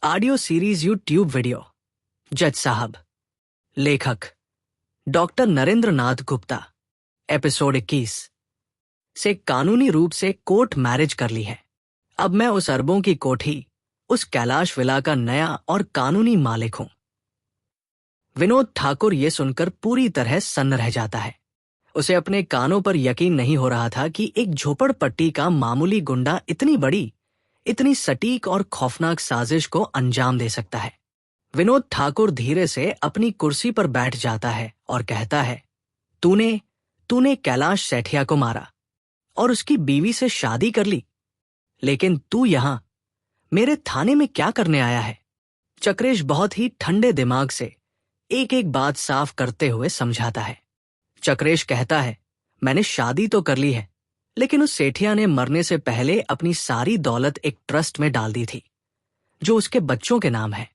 Audio series YouTube video. जज साहब। लेखक डॉक्टर नरेंद्र नाथ गुप्ता। एपिसोड 21 से कानूनी रूप से कोर्ट मैरिज कर ली है। अब मैं उस अरबों की कोठी, उस कैलाश विला का नया और कानूनी मालिक हूं। विनोद ठाकुर ये सुनकर पूरी तरह सन्न रह जाता है। उसे अपने कानों पर यकीन नहीं हो रहा था कि एक झोपड़पट्टी का मामूली गुंडा इतनी बड़ी, इतनी सटीक और खौफनाक साजिश को अंजाम दे सकता है। विनोद ठाकुर धीरे से अपनी कुर्सी पर बैठ जाता है और कहता है, तूने कैलाश सेठिया को मारा और उसकी बीवी से शादी कर ली, लेकिन तू यहां मेरे थाने में क्या करने आया है? चक्रेश बहुत ही ठंडे दिमाग से एक एक बात साफ करते हुए समझाता है। चक्रेश कहता है, मैंने शादी तो कर ली है, लेकिन उस सेठिया ने मरने से पहले अपनी सारी दौलत एक ट्रस्ट में डाल दी थी, जो उसके बच्चों के नाम है।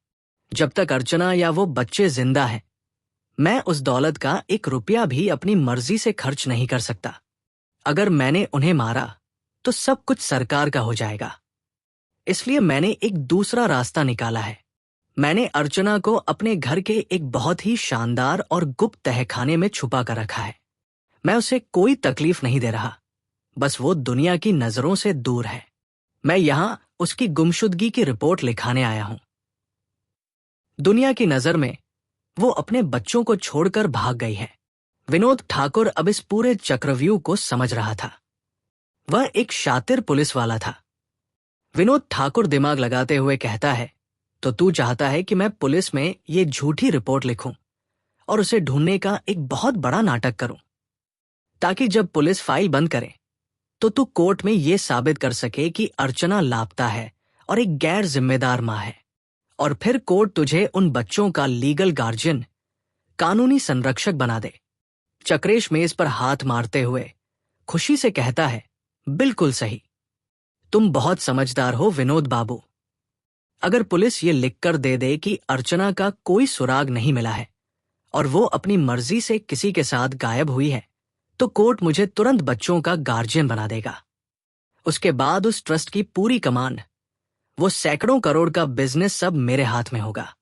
जब तक अर्चना या वो बच्चे जिंदा हैं, मैं उस दौलत का एक रुपया भी अपनी मर्जी से खर्च नहीं कर सकता। अगर मैंने उन्हें मारा तो सब कुछ सरकार का हो जाएगा। इसलिए मैंने एक दूसरा रास्ता निकाला है। मैंने अर्चना को अपने घर के एक बहुत ही शानदार और गुप्त तहखाने में छुपा कर रखा है। मैं उसे कोई तकलीफ नहीं दे रहा, बस वो दुनिया की नजरों से दूर है। मैं यहां उसकी गुमशुदगी की रिपोर्ट लिखाने आया हूं। दुनिया की नजर में वो अपने बच्चों को छोड़कर भाग गई है। विनोद ठाकुर अब इस पूरे चक्रव्यूह को समझ रहा था। वह एक शातिर पुलिस वाला था। विनोद ठाकुर दिमाग लगाते हुए कहता है, तो तू चाहता है कि मैं पुलिस में ये झूठी रिपोर्ट लिखूं और उसे ढूंढने का एक बहुत बड़ा नाटक करूं, ताकि जब पुलिस फाइल बंद करे तो तू कोर्ट में यह साबित कर सके कि अर्चना लापता है और एक गैर जिम्मेदार मां है, और फिर कोर्ट तुझे उन बच्चों का लीगल गार्जियन, कानूनी संरक्षक बना दे। चक्रेश मेज पर हाथ मारते हुए खुशी से कहता है, बिल्कुल सही, तुम बहुत समझदार हो विनोद बाबू। अगर पुलिस ये लिखकर दे दे कि अर्चना का कोई सुराग नहीं मिला है और वो अपनी मर्जी से किसी के साथ गायब हुई है, तो कोर्ट मुझे तुरंत बच्चों का गार्जियन बना देगा। उसके बाद उस ट्रस्ट की पूरी कमान, वो सैकड़ों करोड़ का बिजनेस सब मेरे हाथ में होगा।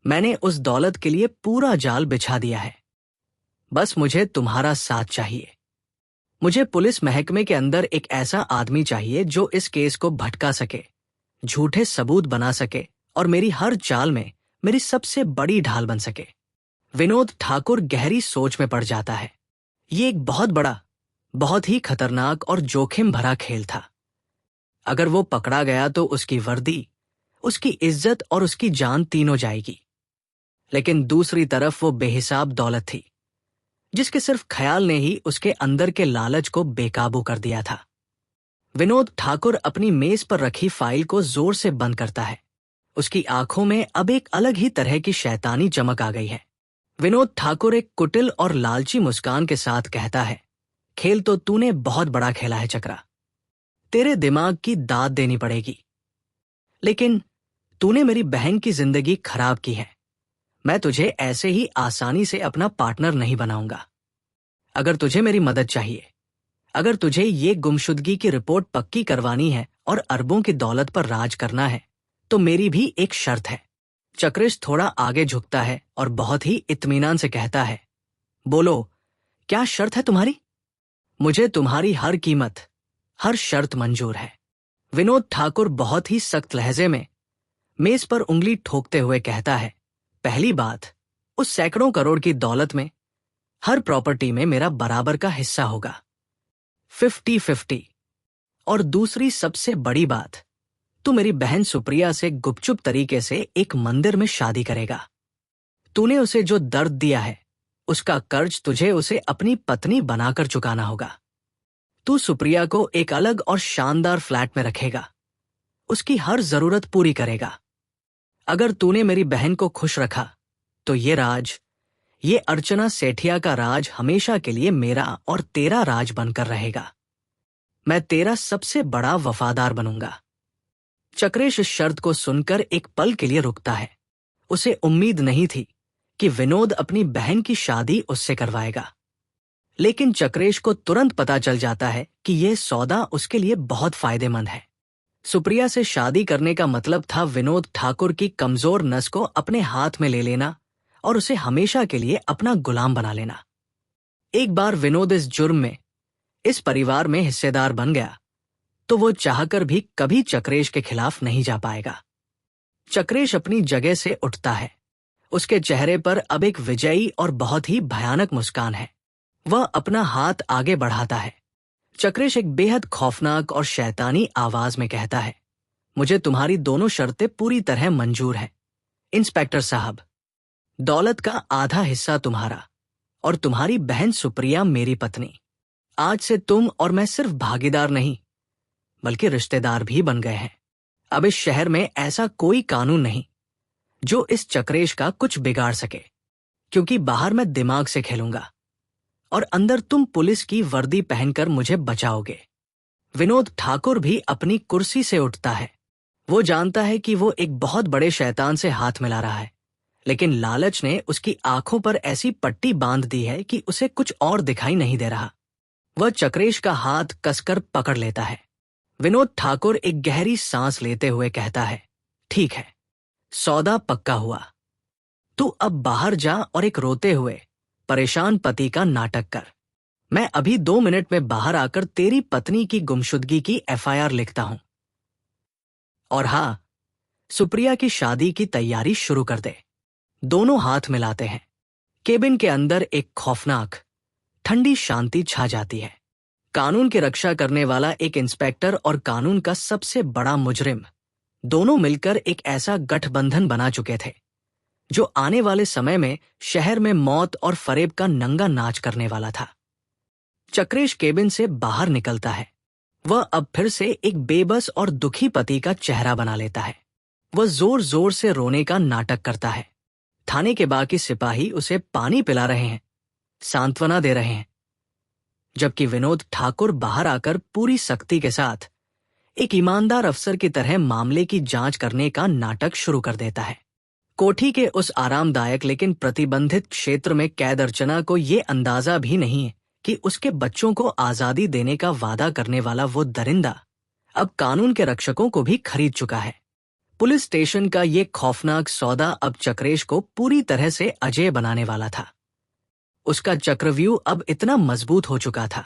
मैंने उस दौलत के लिए पूरा जाल बिछा दिया है। बस मुझे तुम्हारा साथ चाहिए। मुझे पुलिस महकमे के अंदर एक ऐसा आदमी चाहिए जो इस केस को भटका सके, झूठे सबूत बना सके और मेरी हर चाल में मेरी सबसे बड़ी ढाल बन सके। विनोद ठाकुर गहरी सोच में पड़ जाता है। ये एक बहुत बड़ा, बहुत ही खतरनाक और जोखिम भरा खेल था। अगर वो पकड़ा गया तो उसकी वर्दी, उसकी इज्जत और उसकी जान तीनों जाएगी। लेकिन दूसरी तरफ वो बेहिसाब दौलत थी, जिसके सिर्फ ख्याल ने ही उसके अंदर के लालच को बेकाबू कर दिया था। विनोद ठाकुर अपनी मेज पर रखी फाइल को जोर से बंद करता है। उसकी आंखों में अब एक अलग ही तरह की शैतानी चमक आ गई है। विनोद ठाकुर एक कुटिल और लालची मुस्कान के साथ कहता है, खेल तो तूने बहुत बड़ा खेला है चक्रा। तेरे दिमाग की दाद देनी पड़ेगी, लेकिन तूने मेरी बहन की जिंदगी खराब की है। मैं तुझे ऐसे ही आसानी से अपना पार्टनर नहीं बनाऊंगा। अगर तुझे मेरी मदद चाहिए, अगर तुझे ये गुमशुदगी की रिपोर्ट पक्की करवानी है और अरबों की दौलत पर राज करना है, तो मेरी भी एक शर्त है। चक्रेश थोड़ा आगे झुकता है और बहुत ही इत्मीनान से कहता है, बोलो, क्या शर्त है तुम्हारी? मुझे तुम्हारी हर कीमत, हर शर्त मंजूर है। विनोद ठाकुर बहुत ही सख्त लहजे में मेज पर उंगली ठोकते हुए कहता है, पहली बात, उस सैकड़ों करोड़ की दौलत में हर प्रॉपर्टी में मेरा बराबर का हिस्सा होगा, 50-50। और दूसरी सबसे बड़ी बात, तू मेरी बहन सुप्रिया से गुपचुप तरीके से एक मंदिर में शादी करेगा। तूने उसे जो दर्द दिया है, उसका कर्ज तुझे उसे अपनी पत्नी बनाकर चुकाना होगा। तू सुप्रिया को एक अलग और शानदार फ्लैट में रखेगा, उसकी हर जरूरत पूरी करेगा। अगर तूने मेरी बहन को खुश रखा, तो ये राज, ये अर्चना सेठिया का राज हमेशा के लिए मेरा और तेरा राज बनकर रहेगा। मैं तेरा सबसे बड़ा वफादार बनूंगा। चक्रेश इस शर्त को सुनकर एक पल के लिए रुकता है। उसे उम्मीद नहीं थी कि विनोद अपनी बहन की शादी उससे करवाएगा, लेकिन चक्रेश को तुरंत पता चल जाता है कि यह सौदा उसके लिए बहुत फायदेमंद है। सुप्रिया से शादी करने का मतलब था विनोद ठाकुर की कमजोर नस को अपने हाथ में ले लेना और उसे हमेशा के लिए अपना गुलाम बना लेना। एक बार विनोद इस जुर्म में, इस परिवार में हिस्सेदार बन गया तो वो चाहकर भी कभी चक्रेश के खिलाफ नहीं जा पाएगा। चक्रेश अपनी जगह से उठता है। उसके चेहरे पर अब एक विजयी और बहुत ही भयानक मुस्कान है। वह अपना हाथ आगे बढ़ाता है। चक्रेश एक बेहद खौफनाक और शैतानी आवाज में कहता है, मुझे तुम्हारी दोनों शर्तें पूरी तरह मंजूर हैं। इंस्पेक्टर साहब, दौलत का आधा हिस्सा तुम्हारा और तुम्हारी बहन सुप्रिया मेरी पत्नी। आज से तुम और मैं सिर्फ भागीदार नहीं बल्कि रिश्तेदार भी बन गए हैं। अब इस शहर में ऐसा कोई कानून नहीं जो इस चक्रेश का कुछ बिगाड़ सके, क्योंकि बाहर मैं दिमाग से खेलूंगा और अंदर तुम पुलिस की वर्दी पहनकर मुझे बचाओगे। विनोद ठाकुर भी अपनी कुर्सी से उठता है। वो जानता है कि वो एक बहुत बड़े शैतान से हाथ मिला रहा है, लेकिन लालच ने उसकी आंखों पर ऐसी पट्टी बांध दी है कि उसे कुछ और दिखाई नहीं दे रहा। वह चक्रेश का हाथ कसकर पकड़ लेता है। विनोद ठाकुर एक गहरी सांस लेते हुए कहता है, ठीक है, सौदा पक्का हुआ। तू अब बाहर जा और एक रोते हुए परेशान पति का नाटक कर। मैं अभी 2 मिनट में बाहर आकर तेरी पत्नी की गुमशुदगी की एफआईआर लिखता हूं। और हाँ, सुप्रिया की शादी की तैयारी शुरू कर दे। दोनों हाथ मिलाते हैं। केबिन के अंदर एक खौफनाक, ठंडी शांति छा जाती है। कानून की रक्षा करने वाला एक इंस्पेक्टर और कानून का सबसे बड़ा मुजरिम दोनों मिलकर एक ऐसा गठबंधन बना चुके थे जो आने वाले समय में शहर में मौत और फरेब का नंगा नाच करने वाला था। चक्रेश केबिन से बाहर निकलता है। वह अब फिर से एक बेबस और दुखी पति का चेहरा बना लेता है। वह जोर जोर से रोने का नाटक करता है। थाने के बाकी सिपाही उसे पानी पिला रहे हैं, सांत्वना दे रहे हैं, जबकि विनोद ठाकुर बाहर आकर पूरी सख्ती के साथ एक ईमानदार अफसर की तरह मामले की जांच करने का नाटक शुरू कर देता है। कोठी के उस आरामदायक लेकिन प्रतिबंधित क्षेत्र में कैद अर्चना को ये अंदाजा भी नहीं है कि उसके बच्चों को आजादी देने का वादा करने वाला वो दरिंदा अब कानून के रक्षकों को भी खरीद चुका है। पुलिस स्टेशन का ये खौफनाक सौदा अब चक्रेश को पूरी तरह से अजेय बनाने वाला था। उसका चक्रव्यूह अब इतना मजबूत हो चुका था